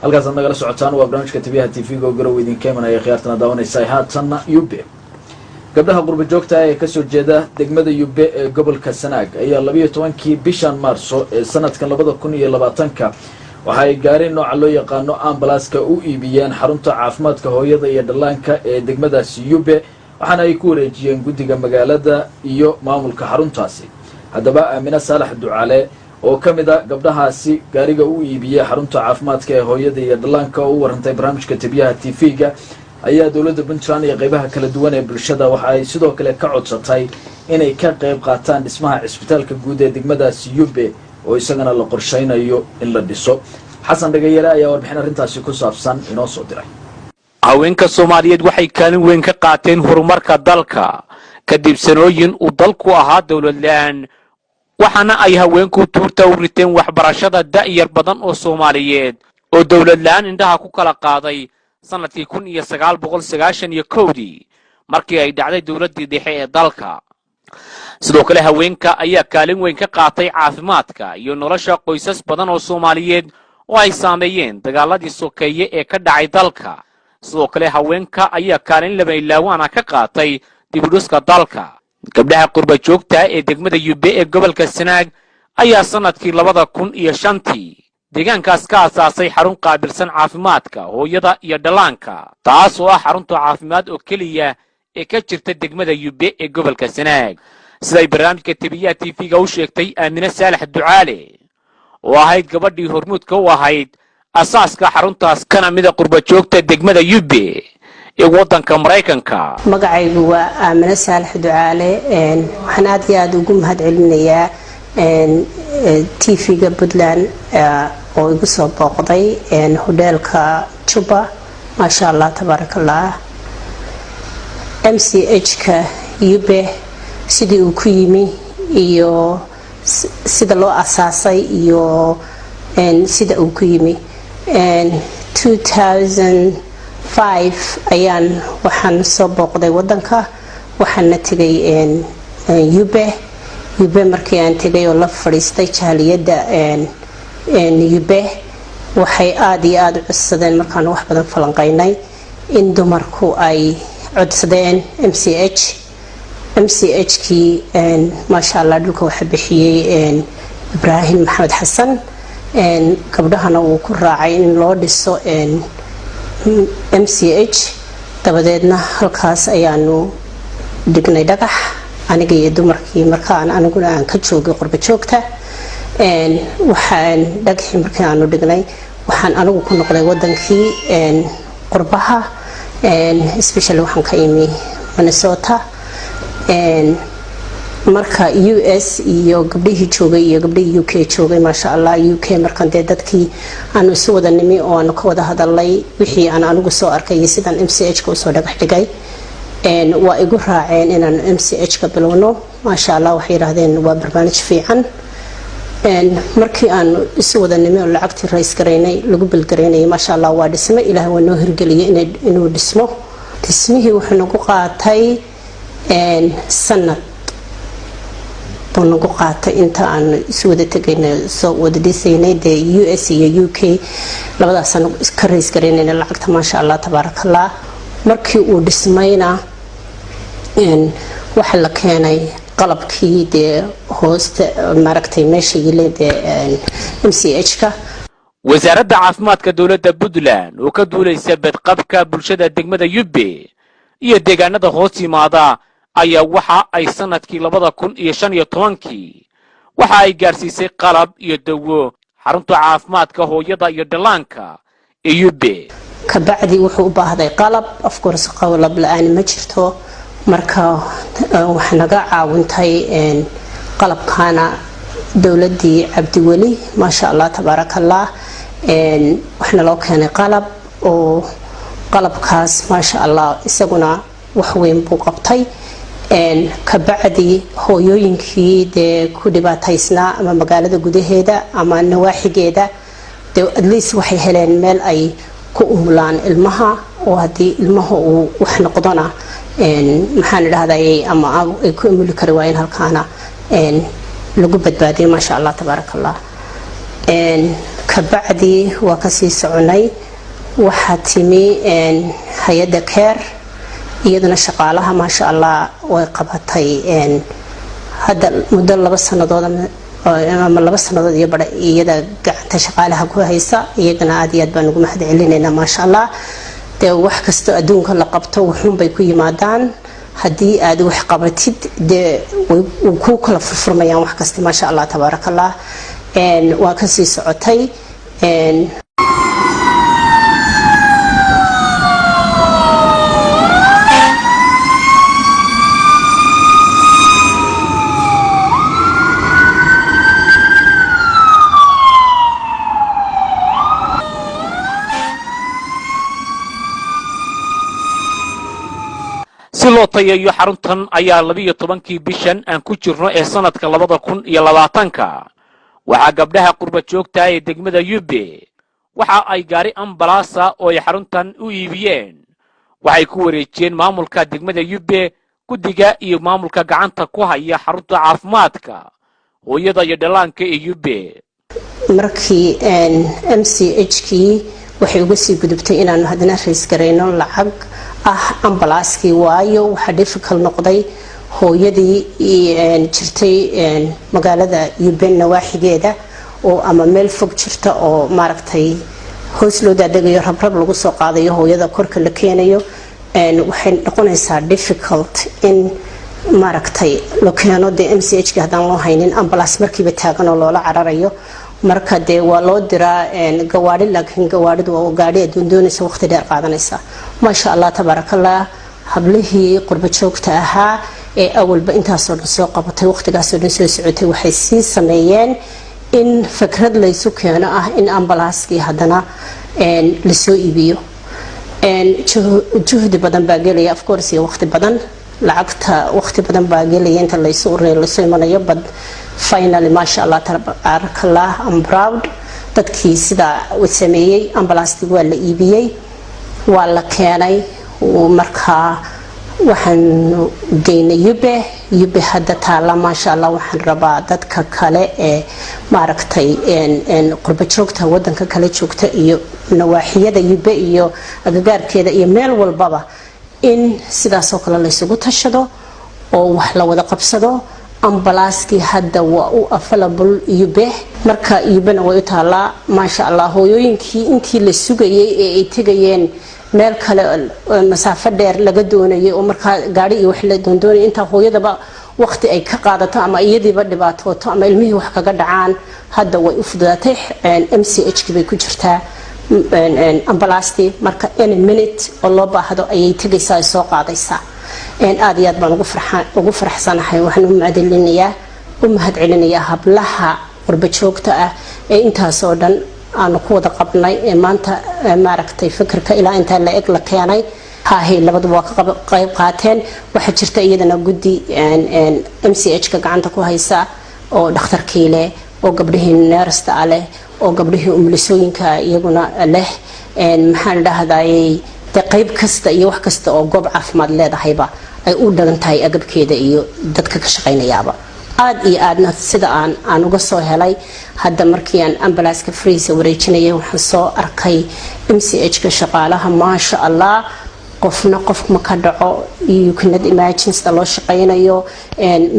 halkaas nagala socotaan waa barnaamijka TV-ga TV-ga garow idin keenaya khiyaartana daawanaysa haatan Yube gabdhaha qurba joogta ee ka soo jeeda degmada Yube ee gobolka Sanaag ayaa 12kii bishan Maarso ee sanadkan 2020 waxa ay gaareen nooca loo yaqaano ambulance-ka u iibiyeen xarunta caafimaadka hooyada iyo dhallaanka ee degmadaas Yube waxaana ay ku wareejiyeen guddiga magaalada iyo maamulka xaruntaasi hadaba Aamina Saalax Ducaale oo kamida gabdhahaasi gaariga u iibiyay xarunta caafimaadka ee hooyada iyo dhallaanka oo warantay barnaamijka TV-ga TV-ga ayaa dawladda Puntland iyo qaybaha kala duwan ee bulshada waxa ay sidoo kale ka codsatay inay ka qayb qaataan dhismaha isbitaalka guud ee degmadaas Yube oo isagana la qorsheynayo in la dhiso xasan dhagayare ayaa warbixin arrintaasi ku saabsan inoo soo diray haweenka Soomaaliyeed waxay kaalin weyn ka qaateen horumarka dalka kadib sanooyin uu dalku ahaa dawlad la'aan waxaana ay haweenku tuurta u riteen waxbarashada da'yar badan oo Soomaaliyeed oo dawlad la'aan indhaha ku kala qaaday sanadkii 1991 markii ay dhacday dawladdii dhexe ee dalka sidoo kale haweenka ayaa kaalin weyn ka qaatay caafimaadka iyo nolosha qoysas badan oo Soomaaliyeed oo ay saameeyeen dagaaladii sokeeye ee ka dhacay dalka sidoo kale haweenka ayaa kaalin laba ilaawana ka qaatay dib u dhiska dalka gabdhaha qurba joogta ee degmada Yube ee gobolka Sanaag ayaa sanadkii 2005 deegaankaas ka asaasay xarun qaabilsan caafimaadka hooyada iyo dhallaanka taas oo ah xarunta caafimaad oo kaliya ee ka jirta degmada Yube ee gobolka Sanaag siday barnaamijka TV-ga TV-ga u sheegtay Aamina Saalax Ducaale oo ahayd gabadhii hormuudka u ahayd asaaska xaruntaas kana mid ah qurba joogta degmada Yube ee wadanka Mareykanka magacaygu waa Aamina Saalax Ducaale waxaan aad iyo aad ugu mahadcelinayaa TV-ga Puntland oo igu soo booqday hoteelka Juba ma sha Allah tabarakallah MCH-ka Yube sidii uu ku yimi iyo sida loo asaasay iyo sida uu ku yimi 2005 ayaan waxaan soo booqday wadanka waxaana tagay Yube markii aan tagay oo la fadhiistay jaaliyada Yube waxay aad iyo aad u codsadeen markaan wax badan falanqaynay in dumarku ay codsadeen MCH-kii ma sha Allah dhulka waxa bixiyay Ibrahim Maxamed Xasan gabdhahana uu ku raacay in loo dhiso MCH dabadeedna halkaas ayaanu dhignay dhagax aniga iyo dumarkii markaan aniguna aan ka joogay qurba joogta waxaan dhagaxii markii aanu dhignay waxaan anigu ku noqday wadankii qurbaha especially waxaan ka imi Minnesota marka US iyo gabdhihii joogay iyo gabdhihii UK joogay ma sha Allah UK markan dadkii aanu soo wada nimi oo aanu ka wada hadalay wixii aan anigu soo arkay sidan MCH-ka soo dhagax dhigay waa igu raaceen inaan MCH-ka bilowno ma sha Allah waxay yiraahdeen waa barnaamij fiican markii aan isu wada nimi oo lacagtii rays gareynay lagu bilgareynay ma sha Allah waa dhismay ilaahay waa noo hirgeliyay inuu dhismo dhismihii wuxuu nagu qaatay sanad nagu qaatay inta aan isu wada tagaynay soo wada dhisaynay US iyo UK labadaas aan ka rays gareynay lacagta ma sha Allah tabarakallah markii uu dhismayna waxa la keenay qalabkii hoosta maragtay meeshii leedahay MCH-ka wasaaradda caafimaadka dawladda Puntland oo ka duulaysa badqabka bulshada degmada Yube iyo deegaanada hoos yimaada ayaa waxa ay sanadkii 2015 waxa ay gaarsiisay qalab iyo dawo xarunta caafimaadka hooyada iyo dhallaanka ee Yube ka bacdi wuxuu u baahday qalab of course qalab la'aan ma jirto marka waxa naga caawintay qalabkana dawladdii Cabdiweli ma sha Allah tabarakallah waxna loo keenay qalab oo qalabkaas ma sha Allah isaguna wax weyn buu qabtay ka bacdi hooyooyinkii ku dhibaataysnaa ama magaalada gudaheeda ama nawaaxigeeda at least waxay heleen meel ay ku umulaan ilmaha oo hadii ilmaha uu wax noqdona maxaan idhaahday ama ay ku umuli kari waayeen halkaana lagu badbaadiyo ma sha Allah tabarakallah kabacdi waa ka sii soconay waxaa timi hay'adda care iyaduna shaqaalaha maasha Allah way qabatay hadda muddo 2 sanadood ama 2 sanadood iyo badh iyada gacanta shaqaalaha ku haysa iyagana aad iyo aad baan ugu mahad celinaynaa maasha Allah de wax kasto adduunka la qabto wuxuun bay ku yimaadaan haddii aad wax qabatid de ku kala furfurmayaan wax kasta maasha Allah tabarakallah waa ka sii socotay si loo tayeeyo xaruntan ayaa 12 bishan aan ku jirno ee sanadka 2020 waxaa gabdhaha qurba joogta ee degmada Yube waxa ay gaari ambalaasa oo ay xaruntan u iibiyeen waxay ku wareejiyeen maamulka degmada Yube guddiga iyo maamulka gacanta ku haya xarunta caafimaadka hooyada iyo dhalaanka ee Yube markii MCH-kii waxay uga sii gudubtay inaan hadana rays gareyno lacag ambalaaskii waayo waxa difficult noqday hooyadii jirtay magaalada Yube nawaaxigeeda oo ama meel fog jirta oo maaragtay hoos loo daadagayo rabrab lagu soo qaadayo hooyada korka la keenayo waxay noqonaysaa difficult in maaragtay loo keeno de MCH-ka hadaan loo haynin ambalaas markiiba taagan oo loola cararayo marka de waa loo diraa gawaari laakiin gawaaridu waa gaari doonaysa waqti dheer qaadanaysa ma sha Allah tabarakallah hablihii qurba joogta ahaa ee awalba intaas oo dhan soo qabatay waqtigaas oo dhan soo socotay waxay sii sameeyeen in fikrad la isu keeno in ambalaaskii hadana la soo iibiyo juhdi badan baa gelaya of course iyo waqti badan lacagta waqti badan baa gelaya inta la isu ureeyo la soo imanayo bad finally ma sha Allah tabarakallah I'm proud dadkii sida uu sameeyay ambalaastii waa la iibiyay waa la keenay marka waxaan geynay Yube hadda taala ma sha Allah waxaan rabaa dadka kale ee maaragtay qurba joogta wadanka kale joogta iyo nawaaxiyada Yube iyo agagaarkeeda iyo meel walbaba in sidaas oo kale la isugu tashado oo wax la wada qabsado ambalaaskii hadda waa u available Yube marka Yubena way taala ma sha Allah hooyooyinkii intii la sugayay ee ay tagayeen meel kale masaafo dheer laga doonayay oo marka gaari iyo wax la doondoonay inta hooyadaba waqti ay ka qaadato ama iyadiiba dhibaatooto ama ilmihii wax kaga dhacaan hadda way u fududaatay MCH-ki bay ku jirtaa ambalaastii marka any minute oo loo baahdo ayay tagaysaa soo qaadaysaa aad iyo aad baan ugu faraxsanahay waxaan u mahad celinayaa hablaha qurba joogta ee intaas oo dhan aanu ku wada qabnay maanta maaragtay fikirka ilaa inta la eg la keenay haahay labaduba waa ka qayb qaateen waxa jirta iyadana guddi MCH-ka gacanta ku haysa oo dhakhtarkii leh oo gabdhihii neersta leh oo gabdhihii umlisooyinka iyaguna leh maxaan dhahdayay qayb kasta iyo wax kasta oo goob caafimaad leedahayba ay u dhagan tahay agabkeeda iyo dadka ka shaqeynayaaba aad iyo aadna sida aan uga soo helay hadda markii aan ambalaaska freeze wareejinayay waxaan soo arkay MCH-ka shaqaalaha ma sha Allah qofna qof ma ka dhaco you cannot imagine sida loo shaqeynayo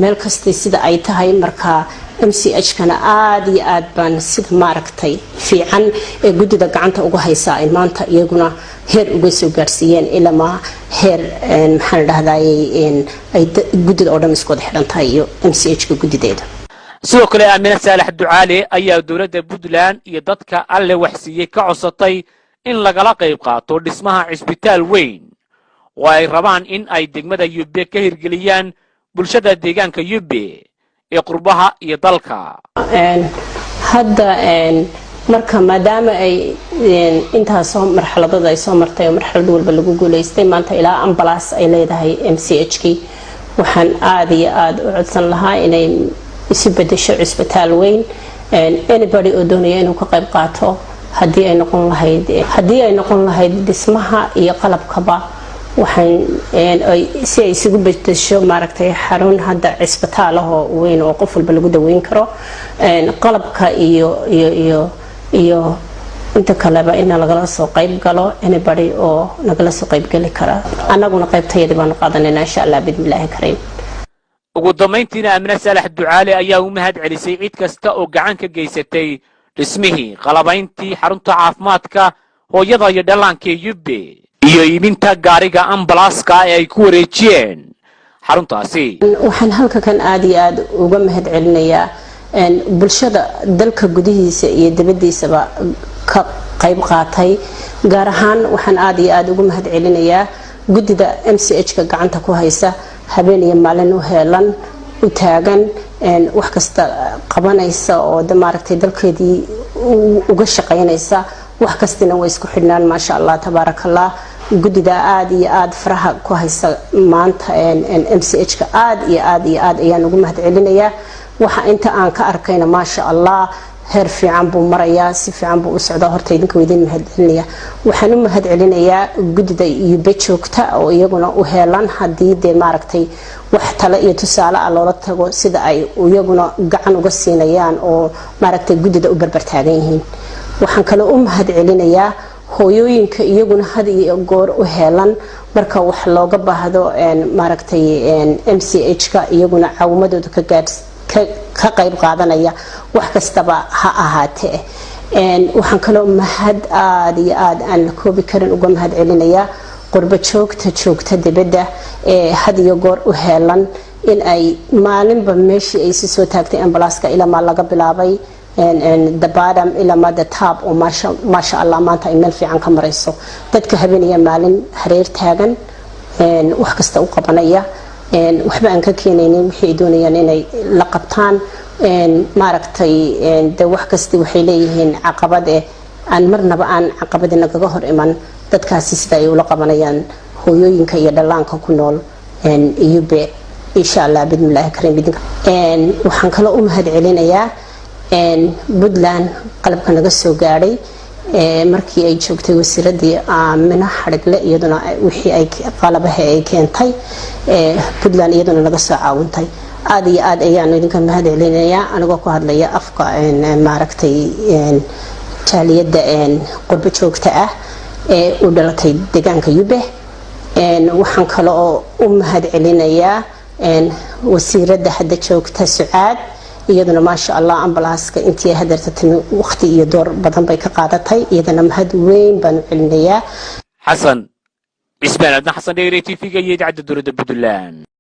meel kasta sida ay tahay marka MCH-kana aad iyo aad baan sida maaragtay fiican ee guddida gacanta uga haysaa ay maanta iyaguna heer uga soo gaarsiiyeen ilaa heer maxaan dhahdayay ay guddida oo dhan isku wada xidhan tahay iyo MCH-ka guddideeda sidoo kale Aamina Saalax Ducaale ayaa dowladda Puntland iyo dadka alle wax siiyay ka codsatay in lagala qayb qaato dhismaha cisbitaal weyn oo ay rabaan in ay degmada Yube ka hirgeliyaan bulshada deegaanka Yube ee qurbaha iyo dalka hadda marka maadaama ay intaas oo marxaladada ay soo martay oo marxalad walba lagu guuleystay maanta ilaa ambalaas ay leedahay MCH-ki waxaan aad iyo aad u codsan lahaa inay isu bedesho cisbitaal weyn anybody oo doonaya inuu ka qayb qaato haddii ay noqon lahayd dhismaha iyo qalabkaba waxaan si ay isugu bedesho maaragtay xarun hadda cisbitaal ah oo weyn oo qof walba lagu daweyn karo qalabka iyo iyo inta kaleba in lagala soo qayb galo anybody oo nagala soo qayb gali kara annaguna qaybtayada baan qaadanayna insha Allah bidmillaahi kariim. ugu dambeyntiina Amina Saalax Ducaale ayaa u mahad celisay cid kasta oo gacan ka geysatay dhismihii qalabayntii xarunta caafimaadka hooyada iyo dhallaanka Yubbe iyo iibinta gaariga ambalaaska ay ku wareejiyeen xaruntaasi. waxaan halkan aad iyo aad uga mahad celinayaa bulshada dalka gudihiisa iyo dibadiisaba ka qayb qaatay gaar ahaan waxaan aad iyo aad uga mahad celinayaa gudida MCH ka gacanta ku haysa habeen iyo maalin u heelan u taagan wax kasta qabanaysa oo maaragtay dalkeedii uga shaqeynaysa wax kastina way isku xidhnaan ma sha Allah tabarakallah. gudida aad iyo aad faraha ku haysa maanta MCH ka aad iyo aad ayaan ugu mahad celinayaa. waxa inta aan ka arkayna ma sha Allah heer fiican buu marayaa si fiican buu u socdaa horta idinka weydin mahad celinaya. waxaan u mahad celinayaa gudida Yubbe joogta oo iyaguna u heelan hadii de maaragtay wax tala iyo tusaale ah loola tago sida ay iyaguna gacan uga siinayaan oo maaragtay gudida u barbar taagan yihiin. waxaan kale u mahad celinayaa hooyooyinka iyaguna had iyo goor u heelan marka wax looga baahdo maaragtay MCH ka iyaguna caawimadooda ka qayb qaadanaya wax kastaba ha ahaatee. waxaan kaloo mahad aad iyo aad aan la koobi karin uga mahad celinayaa qurbo joogta dibadda ee had iyo goor u heelan in ay maalinba meeshii ay soo taagtay ambalaaska ilaa ma laga bilaabay the bottom ilaa the top oo ma sha Allah maanta ay meel fiican ka marayso. dadka habeenaya maalin hareer taagan wax kasta u qabanaya waxba aan ka keenaynin wixii doonayaan inay la qabtaan maaragtay de wax kasta waxay leeyihiin caqabad aan marnaba aan caqabadina kaga hor iman dadkaasi sida ay ula qabanayaan hooyooyinka iyo dhallaanka ku nool Yubbe insha Allah bidmillaahi kariim. waxaan kale u mahad celinayaa Puntland qalabka naga soo gaaray markii ay joogtay wasiiradii Amina Xarigle iyaduna wixii ay qalabaha ay keentay Puntland iyaduna naga soo caawintay. aad iyo aad ayaan idinka mahad celinayaa anigoo ku hadlaya afka maaragtay jaaliyada qurbo joogta ah ee u dhalatay deegaanka Yubbe. waxaan kale oo u mahad celinayaa wasiirada hadda joogta Sucaad iyaduna ma sha Allah ambalaaska intii hadarta timi waqti iyo door badan bay ka qaadatay iyadana mahad weyn baan u celinayaa. Xasan Ismaan Adna Xasan Dheere TV-ga iyo idaacadda dowladda Puntland.